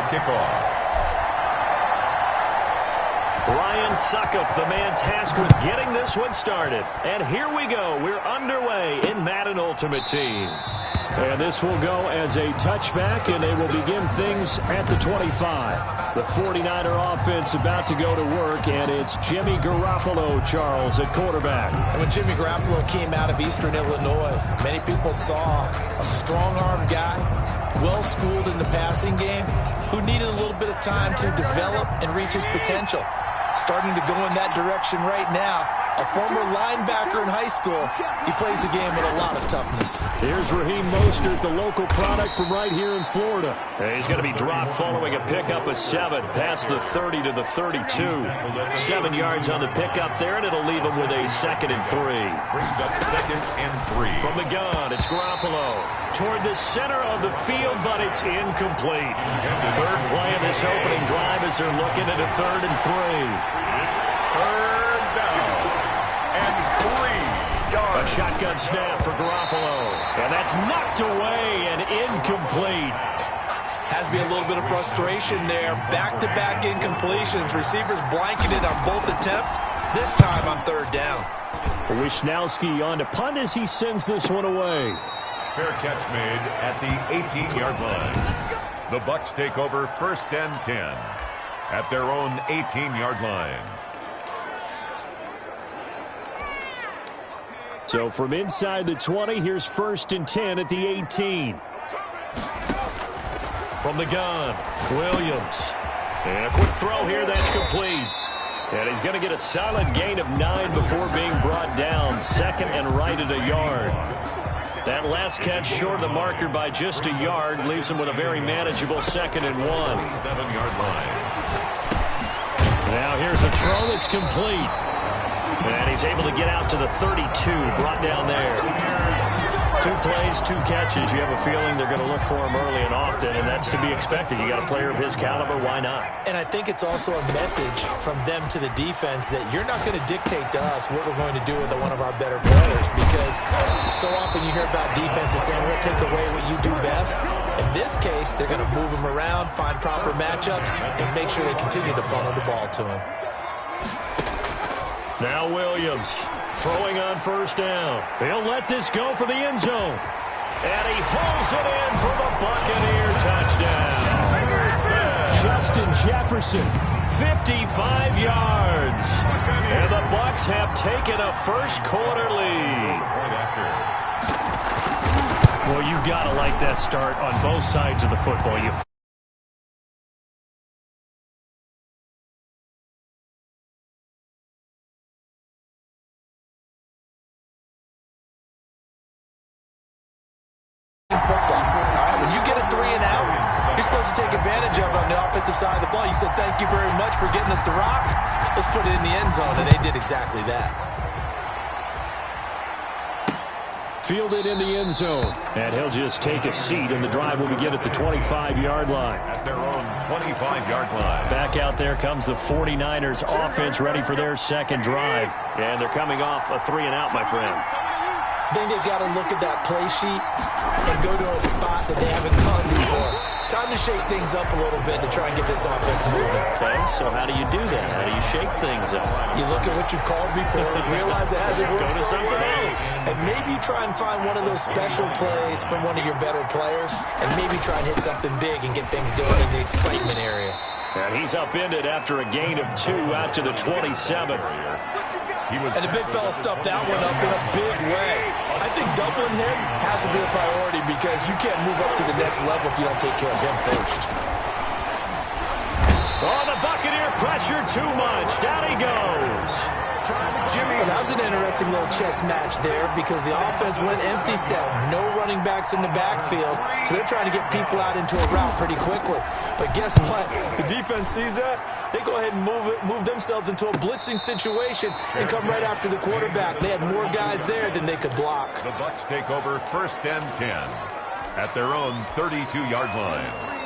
kickoff. Ryan Suckup, the man tasked with getting this one started. And here we go. We're underway in Madden Ultimate Team. And this will go as a touchback, and they will begin things at the 25. The 49er offense about to go to work, and it's Jimmy Garoppolo, Charles, at quarterback. And when Jimmy Garoppolo came out of Eastern Illinois, many people saw a strong-armed guy, well-schooled in the passing game, who needed a little bit of time to develop and reach his potential. Starting to go in that direction right now. A former linebacker in high school. He plays the game with a lot of toughness. Here's Raheem Mostert, the local product from right here in Florida. And he's going to be dropped following a pickup of 7 past the 30 to the 32. 7 yards on the pickup there, and it'll leave him with a 2nd and 3. Brings up 2nd and 3. From the gun, it's Garoppolo. Toward the center of the field, but it's incomplete. Third play of this opening drive as they're looking at a 3rd and 3. Third down and 3 yards. A shotgun snap for Garoppolo. And that's knocked away and incomplete. Has to be a little bit of frustration there. Back-to-back incompletions. Receivers blanketed on both attempts. This time on 3rd down. Wisnowski on to punt as he sends this one away. Fair catch made at the 18-yard line. The Bucs take over 1st and 10 at their own 18-yard line. So from inside the 20, here's 1st and 10 at the 18. From the gun, Williams. And a quick throw here, that's complete. And he's going to get a solid gain of 9 before being brought down. 2nd and right at a yard. That last catch short of the marker by just a yard leaves him with a very manageable 2nd and 1. 7-yard line. Now here's a throw that's complete. And he's able to get out to the 32, brought down there. 2 plays, 2 catches. You have a feeling they're going to look for him early and often, and that's to be expected. You got a player of his caliber, why not? And I think it's also a message from them to the defense that you're not going to dictate to us what we're going to do with one of our better players, because so often you hear about defenses saying, we'll take away what you do best. In this case, they're going to move him around, find proper matchups, and make sure they continue to funnel the ball to him. Now Williams throwing on 1st down. He'll let this go for the end zone. And he hauls it in for the Buccaneer touchdown. Justin Jefferson. 55 yards. And the Bucs have taken a first-quarter lead. Well, you got to like that start on both sides of the football. When you get a 3 and out, you're supposed to take advantage of it on the offensive side of the ball. You said, thank you very much for getting us the rock. Let's put it in the end zone, and they did exactly that. Fielded in the end zone. And he'll just take a seat, and the drive will begin at the 25-yard line. At their own 25-yard line. Back out there comes the 49ers offense ready for their 2nd drive. And they're coming off a 3 and out, my friend. I think they've got to look at that play sheet and go to a spot that they haven't gone before. Time to shake things up a little bit to try and get this offense moving. Okay, so how do you do that? How do you shake things up? You look at what you've called before, realize it hasn't worked Go to something else. and maybe try and find one of those special plays from one of your better players, and maybe try and hit something big and get things going in the excitement area. And he's upended after a gain of 2 out to the 27. And the big fella stuffed that one up in a big way. I think doubling him has to be a priority because you can't move up to the next level if you don't take care of him first. Oh, the Buccaneer pressure too much. Down he goes. Well, that was an interesting little chess match there because the offense went empty set. No running backs in the backfield, so they're trying to get people out into a route pretty quickly. But guess what? The defense sees that. They go ahead and move themselves into a blitzing situation and come right after the quarterback. They had more guys there than they could block. The Bucs take over 1st and 10 at their own 32-yard line.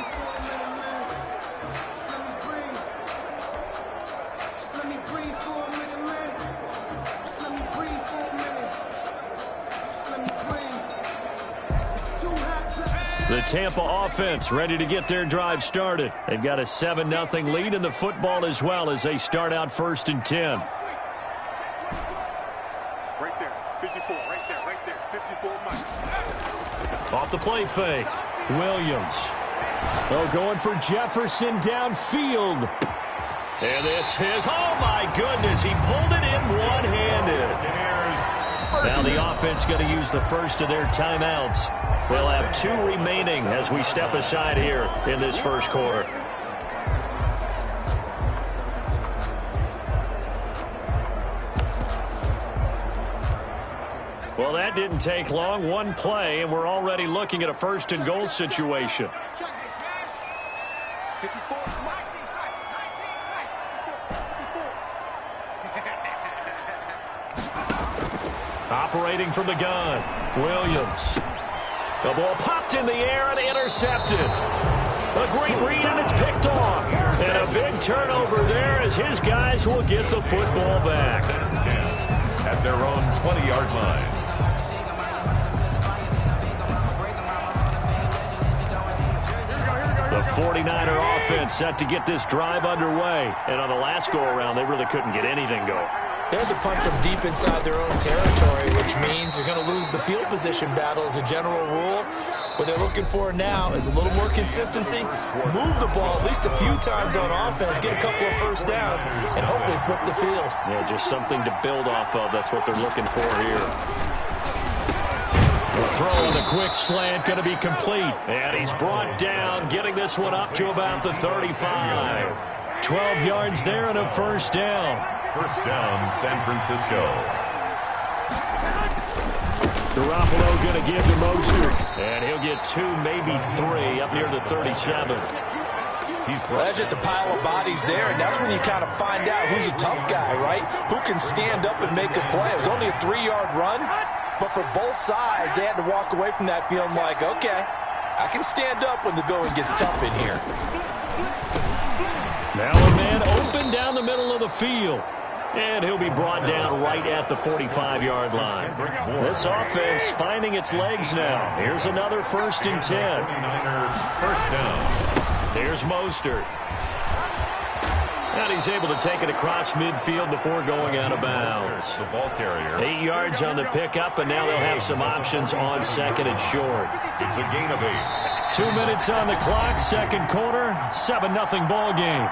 The Tampa offense ready to get their drive started. They've got a 7-0 lead in the football as well as they start out 1st and 10. Right there, 54, right there, 54 miles. Off the play fake, Williams. Oh, going for Jefferson downfield. And this is, oh my goodness, he pulled it in one-handed. Now the offense going to use the first of their timeouts. They'll have 2 remaining as we step aside here in this first quarter. Well, that didn't take long. 1 play, and we're already looking at a 1st and goal situation. Operating from the gun, Williams. The ball popped in the air and intercepted. A great read, and it's picked off. And a big turnover there as his guys will get the football back. 10 at their own 20-yard line. The 49er offense set to get this drive underway. And on the last go-around, they really couldn't get anything going. They had to punt from deep inside their own territory, which means they're going to lose the field position battle as a general rule. What they're looking for now is a little more consistency, move the ball at least a few times on offense, get a couple of first downs, and hopefully flip the field. Yeah, just something to build off of. That's what they're looking for here. The throw on the quick slant going to be complete. And he's brought down, getting this one up to about the 35. 12 yards there and a first down. First down, San Francisco. Garoppolo going to give to Mostert. And he'll get 2, maybe 3 up near the 37. That's just a pile of bodies there, and that's when you kind of find out who's a tough guy, right? Who can stand up and make a play. It was only a 3-yard run, but for both sides, they had to walk away from that feeling like, okay, I can stand up when the going gets tough in here. Now a man open down the middle of the field. And he'll be brought down right at the 45-yard line. This offense finding its legs now. Here's another 1st and 10. First down. Here's Mostert. And he's able to take it across midfield before going out of bounds. The ball carrier. 8 yards on the pickup, and now they'll have some options on 2nd and short. It's a gain of 8. 2 minutes on the clock, 2nd quarter, 7-0 ball game.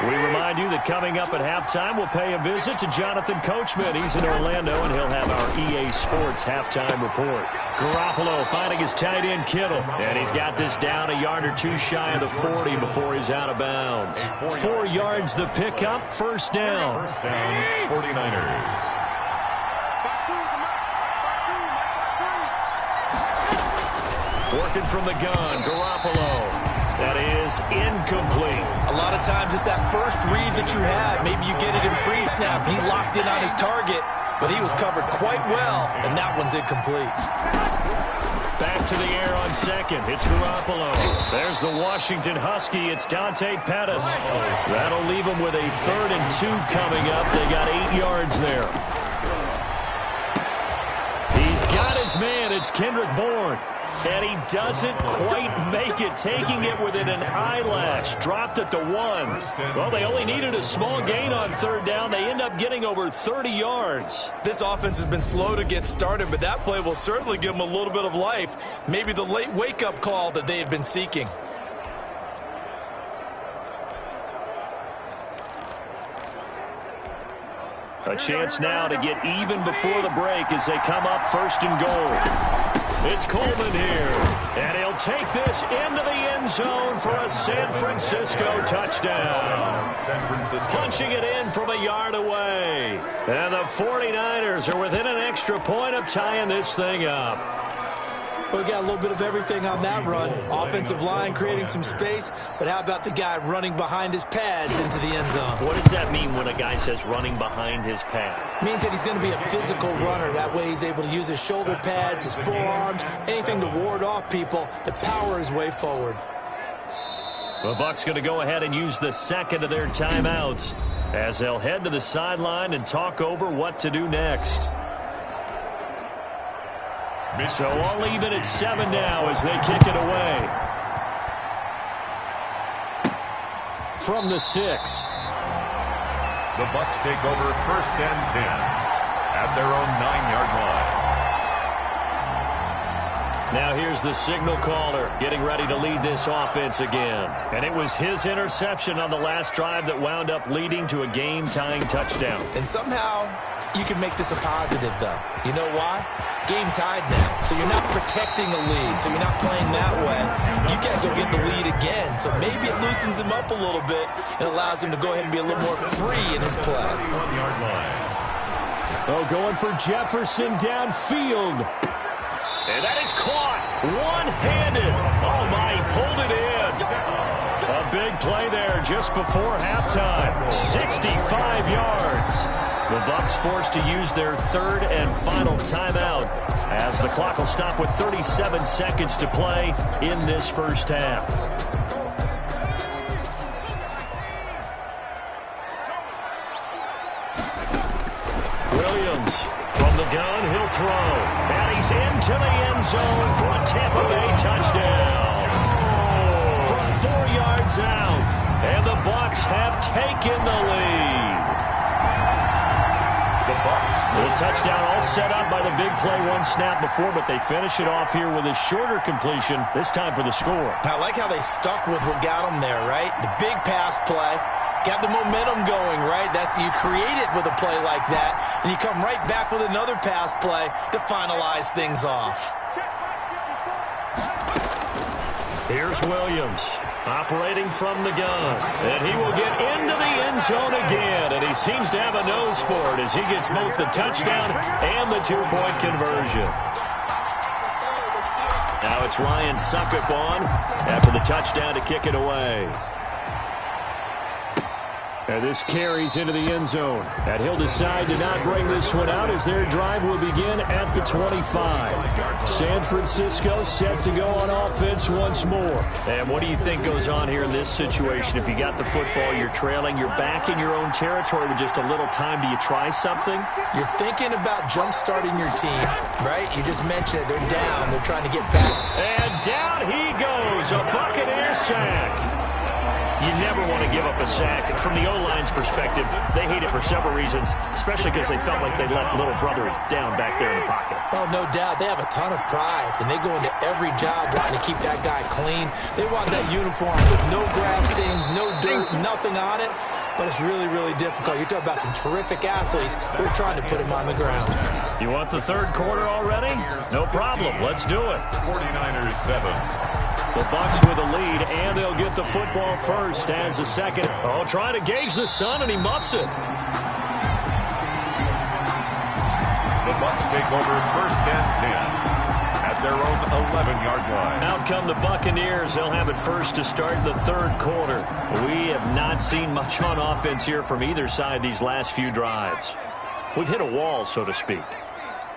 We remind you that coming up at halftime, we'll pay a visit to Jonathan Coachman. He's in Orlando, and he'll have our EA Sports halftime report. Garoppolo finding his tight end Kittle, and he's got this down a yard or 2 shy of the 40 before he's out of bounds. 4 yards the pickup, first down. First down, 49ers. Working from the gun, Garoppolo. That is incomplete. A lot of times it's that first read that you have. Maybe you get it in pre-snap. He locked in on his target, but he was covered quite well, and that one's incomplete. Back to the air on 2nd. It's Garoppolo. There's the Washington Husky. It's Dante Pettis. That'll leave him with a 3rd and 2 coming up. They got 8 yards there. He's got his man. It's Kendrick Bourne. And he doesn't quite make it, taking it within an eyelash. Dropped at the 1. Well, they only needed a small gain on 3rd down. They end up getting over 30 yards. This offense has been slow to get started, but that play will certainly give them a little bit of life. Maybe the late wake-up call that they had been seeking. A chance now to get even before the break as they come up 1st and goal. It's Coleman here, and he'll take this into the end zone for a San Francisco touchdown. San Francisco. Punching it in from a yard away. And the 49ers are within an extra point of tying this thing up. We got a little bit of everything on that run. Offensive line creating some space, but how about the guy running behind his pads into the end zone? What does that mean when a guy says running behind his pad? Means that he's going to be a physical runner. That way he's able to use his shoulder pads, his forearms, anything to ward off people to power his way forward. The Bucs going to go ahead and use the 2nd of their timeouts as they'll head to the sideline and talk over what to do next. So all even at 7 now as they kick it away. From the 6. The Bucs take over 1st and 10 at their own 9-yard line. Now here's the signal caller getting ready to lead this offense again. And it was his interception on the last drive that wound up leading to a game-tying touchdown. And somehow you can make this a positive, though. You know why? Game tied now. So you're not protecting a lead. So you're not playing that way. You can't go get the lead again. So maybe it loosens him up a little bit and allows him to go ahead and be a little more free in his play. 1-yard line. Oh, going for Jefferson downfield. And that is caught one-handed. Oh, my, he pulled it in. A big play there just before halftime. 65 yards. The Bucs forced to use their 3rd and final timeout as the clock will stop with 37 seconds to play in this first half. Williams from the gun, he'll throw. And he's into the end zone for a Tampa Bay touchdown. From 4 yards out. And the Bucs have taken the lead. The touchdown all set up by the big play one snap before, but they finish it off here with a shorter completion, this time for the score. I like how they stuck with what got them there, right? The big pass play, got the momentum going, right? You create it with a play like that, and you come right back with another pass play to finalize things off. Here's Williams operating from the gun, and he will get into the end zone again, and he seems to have a nose for it as he gets both the touchdown and the 2-point conversion. Now it's Ryan Suckup on after the touchdown to kick it away. And this carries into the end zone. And he'll decide to not bring this one out as their drive will begin at the 25. San Francisco set to go on offense once more. And what do you think goes on here in this situation? If you got the football, you're trailing, you're back in your own territory with just a little time. Do you try something? You're thinking about jump-starting your team, right? You just mentioned it. They're down. They're trying to get back. And down he goes. A Buccaneer sack. You never want to give up a sack. From the O-line's perspective, they hate it for several reasons, especially because they felt like they let little brother down back there in the pocket. Oh, no doubt. They have a ton of pride, and they go into every job wanting to keep that guy clean. They want that uniform with no grass stains, no dirt, nothing on it, but it's really, really difficult. You're talking about some terrific athletes. We're trying to put him on the ground. You want the third quarter already? No problem. Let's do it. 49ers 7. The Bucs with a lead, and they'll get the football first as the second. Oh, trying to gauge the sun, and he muffs it. The Bucs take over 1st and 10 at their own 11-yard line. Out come the Buccaneers. They'll have it first to start the third quarter. We have not seen much on offense here from either side these last few drives. We've hit a wall, so to speak.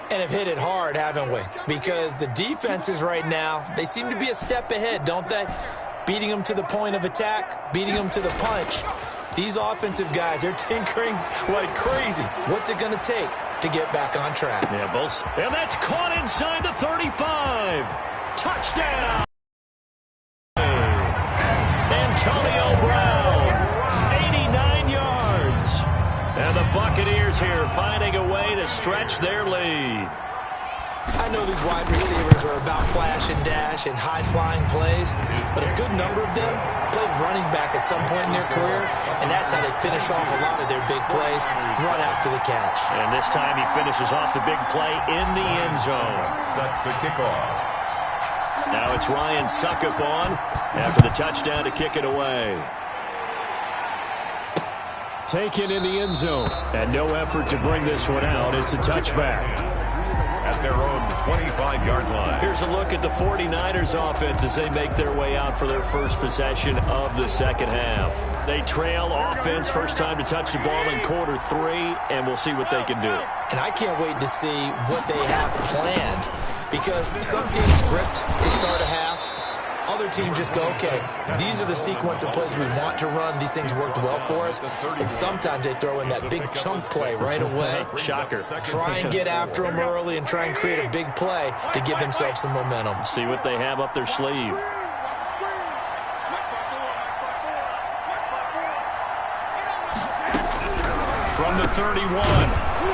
And have hit it hard, haven't we? Because the defenses right now, they seem to be a step ahead, don't they? Beating them to the point of attack, beating them to the punch. These offensive guys, they're tinkering like crazy. What's it going to take to get back on track? Yeah, both. And that's caught inside the 35. Touchdown! Antonio Brown, 89 yards. And the Buccaneers here finding a way to stretch their lead. I know these wide receivers are about flash and dash and high-flying plays, but a good number of them played running back at some point in their career, and that's how they finish off a lot of their big plays, run after the catch. And this time he finishes off the big play in the end zone. Set to kick off. Now it's Ryan Suckup on after the touchdown to kick it away. Taken in the end zone, and no effort to bring this one out. It's a touchback. At their own 25-yard line. Here's a look at the 49ers offense as they make their way out for their first possession of the second half. They trail offense, first time to touch the ball in quarter 3, and we'll see what they can do. And I can't wait to see what they have planned, because some teams script to start a half, other teams just go, okay, these are the sequence of plays we want to run. These things worked well for us. And sometimes they throw in that big chunk play right away. Shocker. Try and get after them early and try and create a big play to give themselves some momentum. See what they have up their sleeve. From the 31,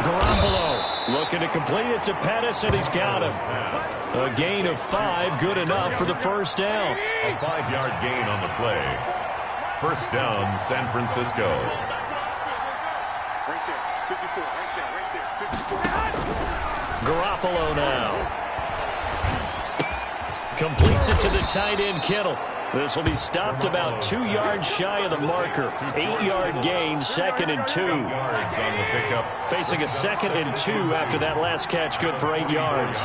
Garoppolo looking to complete it to Pettis, and he's got him. A gain of 5, good enough for the first down. A 5-yard gain on the play. First down, San Francisco. Right there, 54, right there, 54. Garoppolo now. Completes it to the tight end, Kittle. This will be stopped about 2 yards shy of the marker. 8-yard gain, 2nd and 2. Yards on the pickup. Facing a 2nd and 2 after that last catch, good for 8 yards.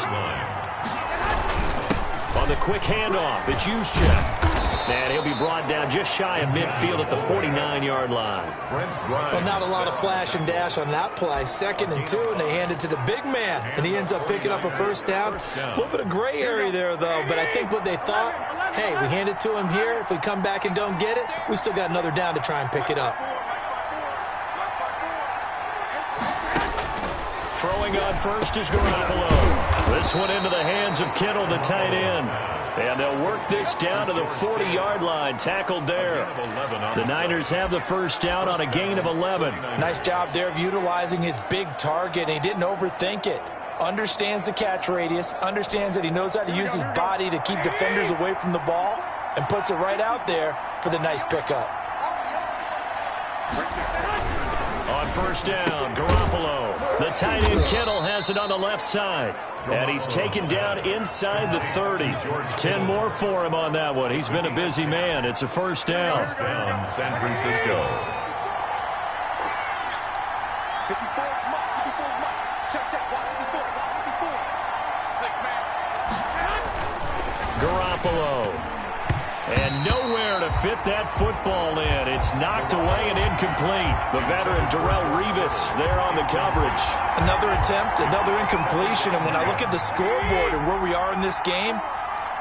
On the quick handoff, it's Juszczyk. And he'll be brought down just shy of midfield at the 49-yard line. Well, not a lot of flash and dash on that play. 2nd and 2, and they hand it to the big man. And he ends up picking up a first down. A little bit of gray area there, though. But I think what they thought, hey, we hand it to him here. If we come back and don't get it, we still got another down to try and pick it up. Throwing on first is Garoppolo. This one into the hands of Kittle, the tight end. And they'll work this down to the 40-yard line, tackled there. The Niners have the first down on a gain of 11. Nice job there of utilizing his big target. He didn't overthink it. Understands the catch radius, understands that he knows how to use his body to keep defenders away from the ball, and puts it right out there for the nice pickup. On first down, Garoppolo. The tight end Kittle has it on the left side. And he's taken down inside the 30. 10 more for him on that one. He's been a busy man. It's a first down. First down, San Francisco. 54, check, watch 54. 6-man. Garoppolo. And nowhere to fit that football in. It's knocked away and incomplete. The veteran Darrelle Revis there on the coverage. Another attempt, another incompletion. And when I look at the scoreboard and where we are in this game,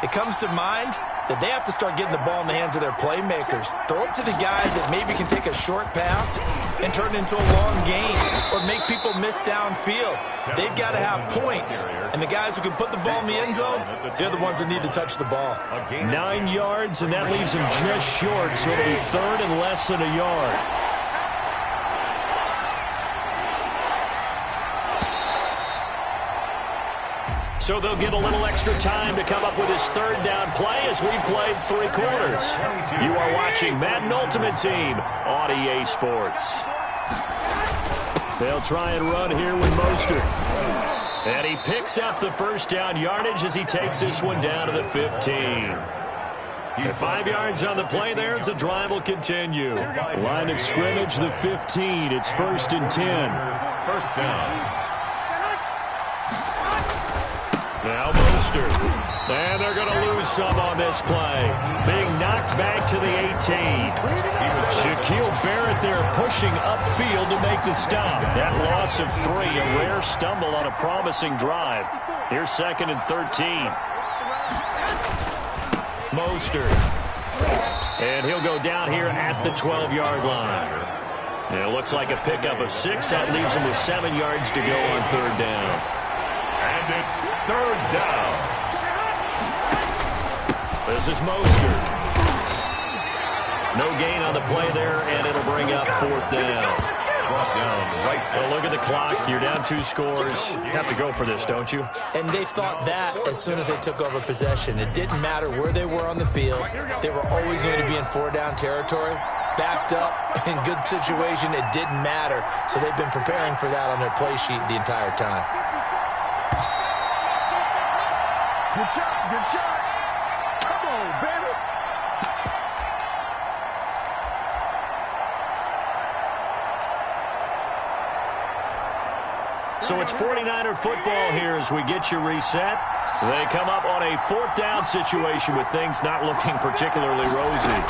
it comes to mind that they have to start getting the ball in the hands of their playmakers. Throw it to the guys that maybe can take a short pass and turn it into a long gain or make people miss downfield. They've got to have points. And the guys who can put the ball in the end zone, they're the ones that need to touch the ball. 9 yards, and that leaves him just short, so it'll be 3rd and less than a yard. So they'll get a little extra time to come up with his 3rd down play as we played 3 quarters. You are watching Madden Ultimate Team on EA Sports. They'll try and run here with Mostert. And he picks up the first down yardage as he takes this one down to the 15. And 5 yards on the play there as the drive will continue. Line of scrimmage, the 15. It's 1st and 10. First down. Now Mostert. And they're going to lose some on this play. Being knocked back to the 18. Shaquille Barrett there pushing upfield to make the stop. That loss of 3, a rare stumble on a promising drive. Here's 2nd and 13. Mostert. And he'll go down here at the 12-yard line. And it looks like a pickup of 6. That leaves him with 7 yards to go on 3rd down. And it's 3rd down. This is Mostert. No gain on the play there, and it'll bring up 4th down. Brought down right. Well, look at the clock. You're down 2 scores. You have to go for this, don't you? And they thought that as soon as they took over possession. It didn't matter where they were on the field. They were always going to be in 4-down territory. Backed up, in good situation, it didn't matter. So they've been preparing for that on their play sheet the entire time. Good shot, good shot. Come on, baby. So it's 49er football here as we get you reset. They come up on a 4th down situation with things not looking particularly rosy.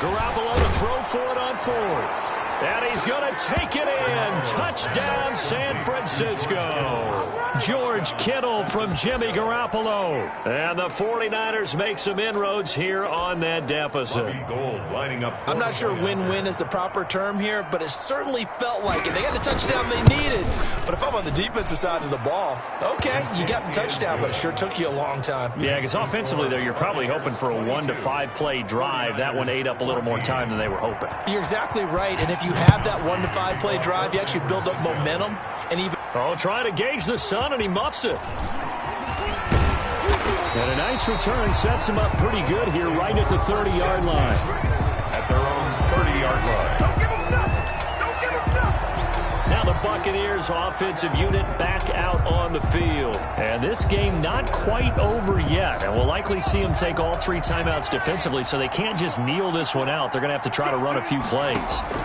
Garoppolo to throw for it on 4th. And he's going to take it in. Touchdown, San Francisco. George Kittle from Jimmy Garoppolo. And the 49ers make some inroads here on that deficit. I'm not sure win-win is the proper term here, but it certainly felt like it. They got the touchdown they needed. But if I'm on the defensive side of the ball, okay, you got the touchdown, but it sure took you a long time. Yeah, because offensively there, you're probably hoping for a 1 to 5 play drive. That one ate up a little more time than they were hoping. You're exactly right, and if you have that 1 to 5 play drive, you actually build up momentum and even... Oh, trying to gauge the sun, and he muffs it. And a nice return sets him up pretty good here right at the 30-yard line. At their own 30-yard line. Don't give them nothing. Don't give them nothing. Now the Buccaneers offensive unit back out on the field. And this game not quite over yet. And we'll likely see them take all 3 timeouts defensively, so they can't just kneel this one out. They're going to have to try to run a few plays.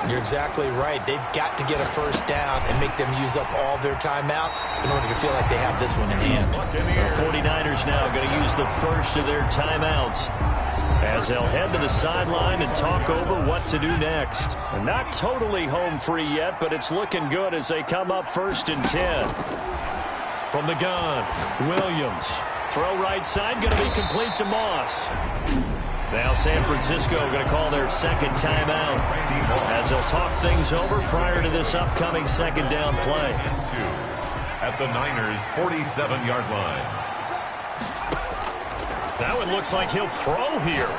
You're exactly right. They've got to get a first down and make them use up all their timeouts in order to feel like they have this one in hand. The 49ers now going to use the first of their timeouts as they'll head to the sideline and talk over what to do next. And not totally home free yet, but it's looking good as they come up 1st and 10. From the gun, Williams. Throw right side, going to be complete to Moss. Now San Francisco going to call their second timeout as they'll talk things over prior to this upcoming second down play. At the Niners' 47-yard line. That one looks like he'll throw here.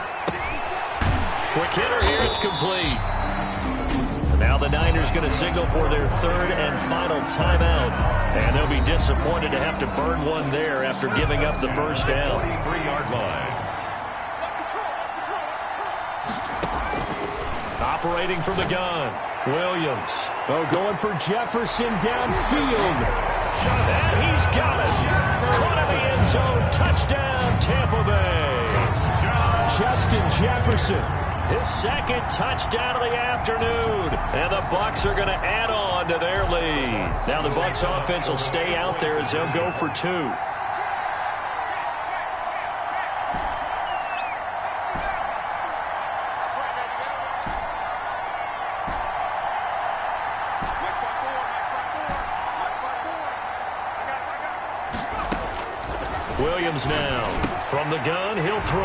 Quick hitter here, it's complete. Now the Niners going to signal for their 3rd and final timeout. And they'll be disappointed to have to burn one there after giving up the first down. 43-yard line. Operating from the gun, Williams. Oh, going for Jefferson downfield. And he's got it. Caught in the end zone. Touchdown, Tampa Bay. Justin Jefferson. His 2nd touchdown of the afternoon. And the Bucs are going to add on to their lead. Now the Bucs offense will stay out there as they'll go for 2. Williams now. From the gun, he'll throw.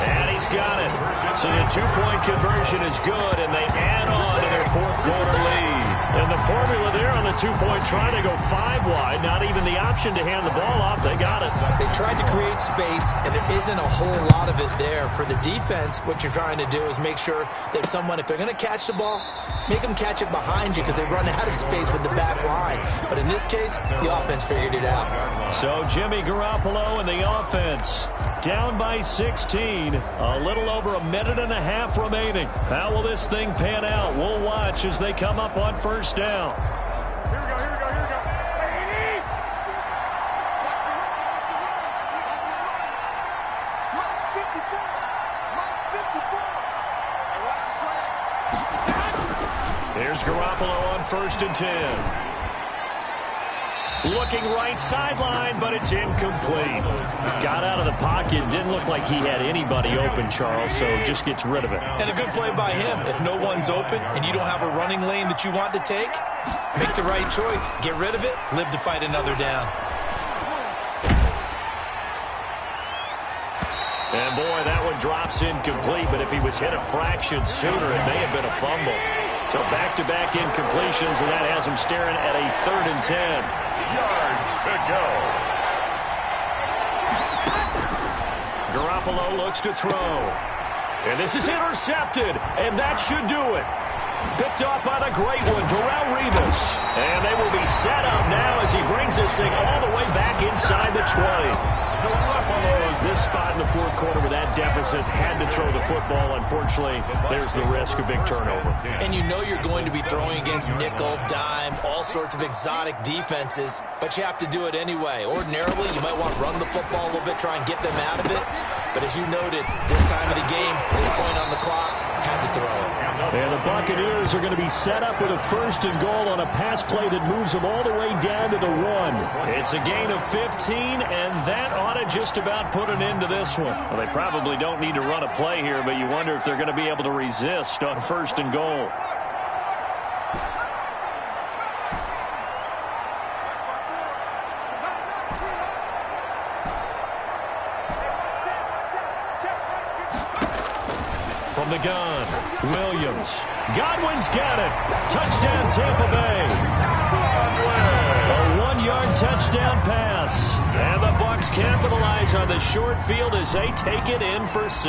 And he's got it. So the 2-point conversion is good, and they add on to their 4th quarter lead. And the formula there on the 2-point try to go 5 wide. Not even the option to hand the ball off. They got it. They tried to create space, and there isn't a whole lot of it there. For the defense, what you're trying to do is make sure that someone, if they're going to catch the ball, make them catch it behind you because they run out of space with the back line. But in this case, the offense figured it out. So Jimmy Garoppolo and the offense down by 16. A little over a minute and a half remaining. How will this thing pan out? We'll watch as they come up on first down. Here we go. Hey, Look, 54. Hey, watch the slant. Here's Garoppolo on 1st and 10. Looking right sideline, but it's incomplete. Got out of the pocket. Didn't look like he had anybody open, Charles, so just gets rid of it. And a good play by him. If no one's open and you don't have a running lane that you want to take, make the right choice. Get rid of it. Live to fight another down. And, boy, that one drops incomplete, but if he was hit a fraction sooner, it may have been a fumble. So back-to-back incompletions, and that has him staring at a 3rd and 10. Yards to go. Garoppolo looks to throw. And this is intercepted, and that should do it. Picked off by the great one, Darrelle Revis. And they will be set up now as he brings this thing all the way back inside the 20. This spot in the 4th quarter with that deficit had to throw the football. Unfortunately, there's the risk of big turnover. And you know you're going to be throwing against nickel, dime, all sorts of exotic defenses, but you have to do it anyway. Ordinarily, you might want to run the football a little bit, try and get them out of it. But as you noted, this time of the game, this point on the clock, had to throw it. And the Buccaneers are going to be set up with a 1st and goal on a pass play that moves them all the way down to the 1. It's a gain of 15, and that ought to just about put an end to this one. Well, they probably don't need to run a play here, but you wonder if they're going to be able to resist on 1st and goal. the gun. Williams. Godwin's got it. Touchdown, Tampa Bay. A 1-yard touchdown pass. And the Bucs capitalize on the short field as they take it in for 6.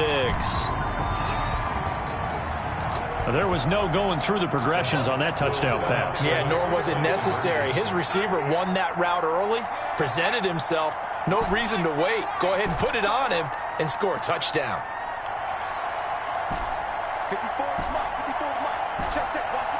There was no going through the progressions on that touchdown pass. Yeah, nor was it necessary. His receiver won that route early, presented himself. No reason to wait. Go ahead and put it on him and score a touchdown. 54 is Mike. 54 is Mike. Check. Watch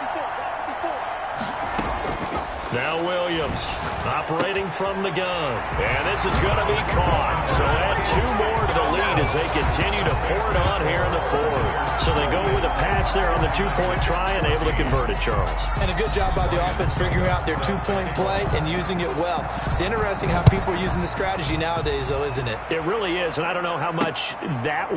54. Now Williams operating from the gun. And this is going to be caught. So add 2 more to the lead as they continue to pour it on here in the 4th. So they go with a pass there on the 2-point try and able to convert it, Charles. And a good job by the offense figuring out their 2-point play and using it well. It's interesting how people are using the strategy nowadays, though, isn't it? It really is, and I don't know how much that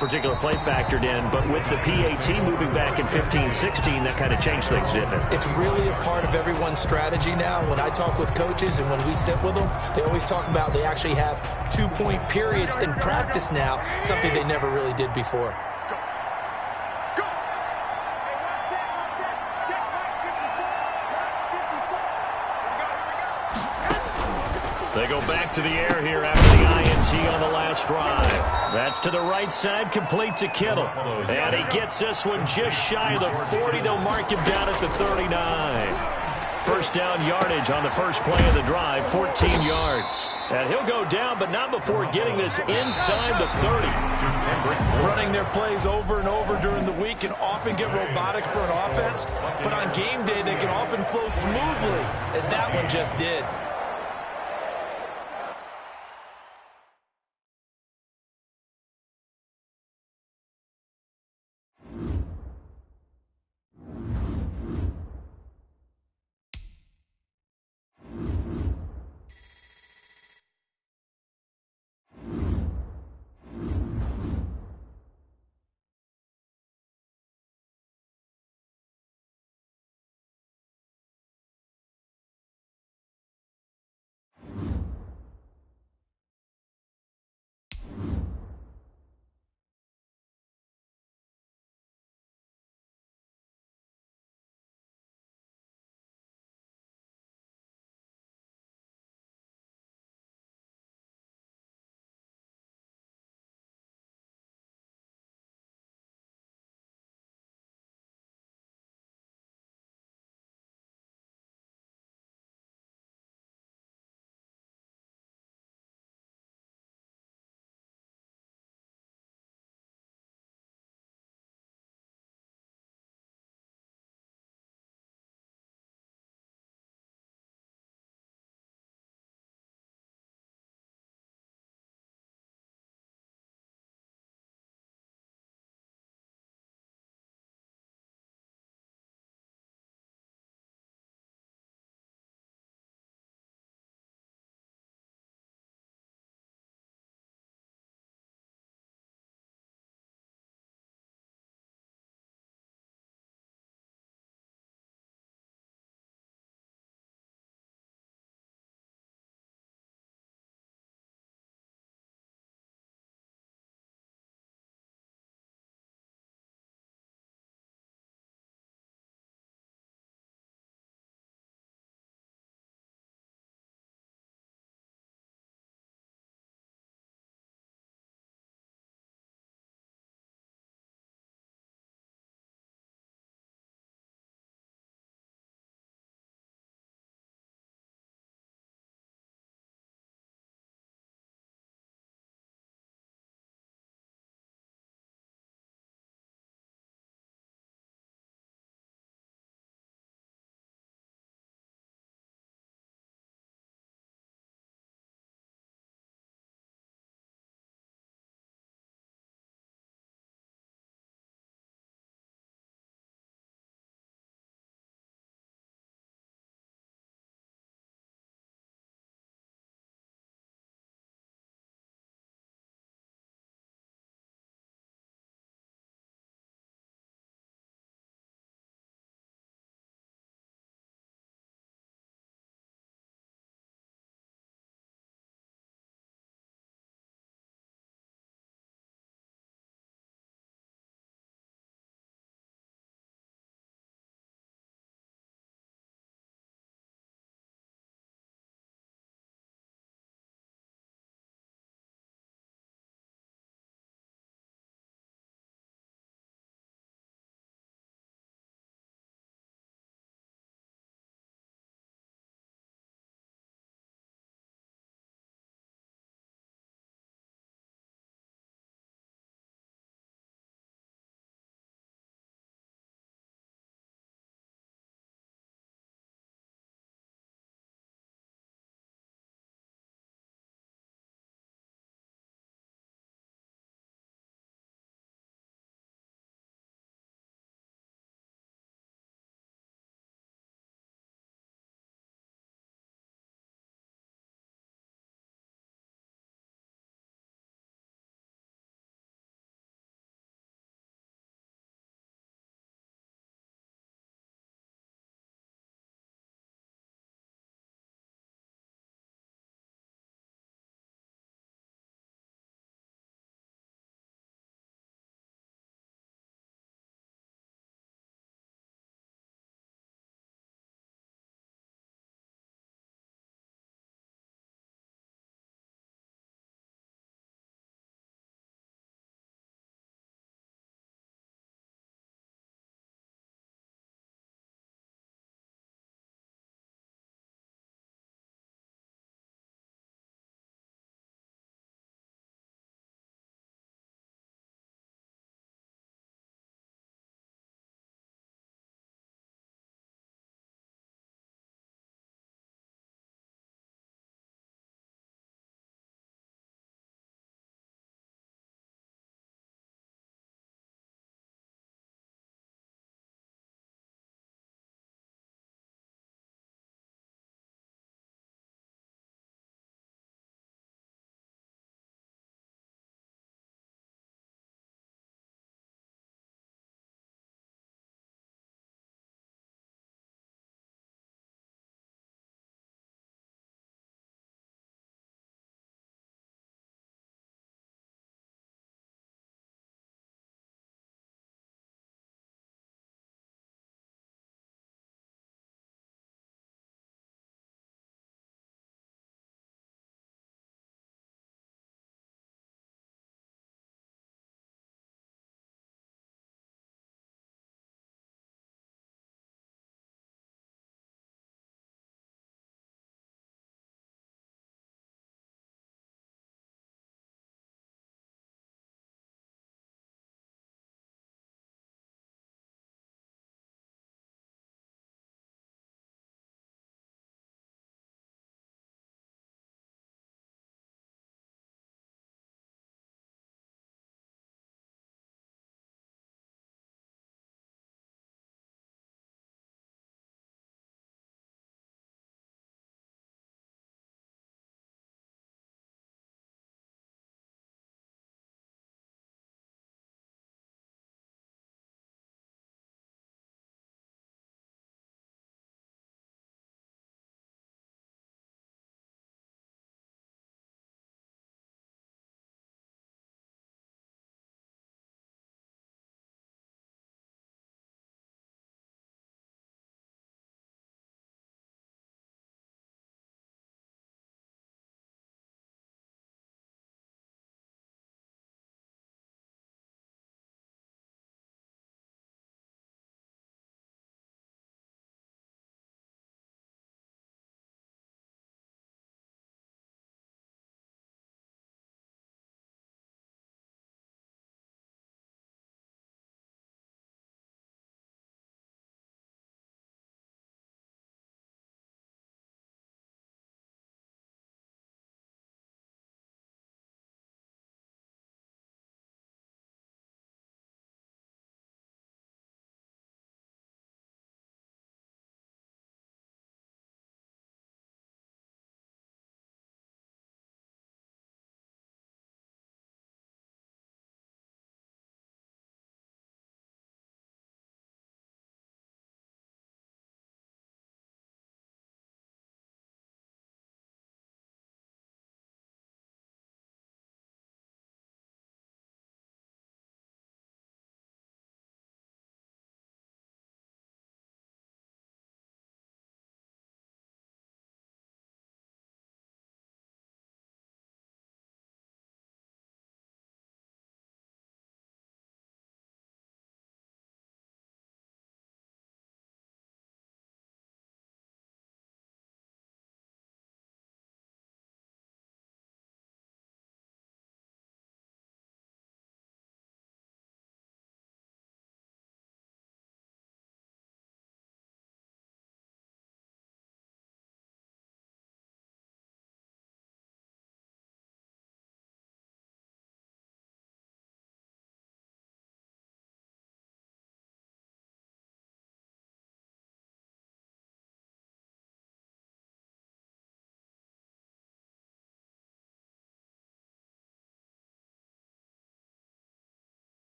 particular play factored in, but with the PAT moving back in 15-16, that kind of changed things, didn't it? It's really a part of everyone's strategy now. When I talk with coaches and when we sit with them, they always talk about they actually have 2-point periods in practice now, something they never really did before. They go back to the air here after the INT on the last drive. That's to the right side, complete to Kittle. And he gets this one just shy of the 40. They'll mark him down at the 39. First down yardage on the first play of the drive, 14 yards. And he'll go down, but not before getting this inside the 30. Running their plays over and over during the week can often get robotic for an offense, but on game day they can often flow smoothly, as that one just did.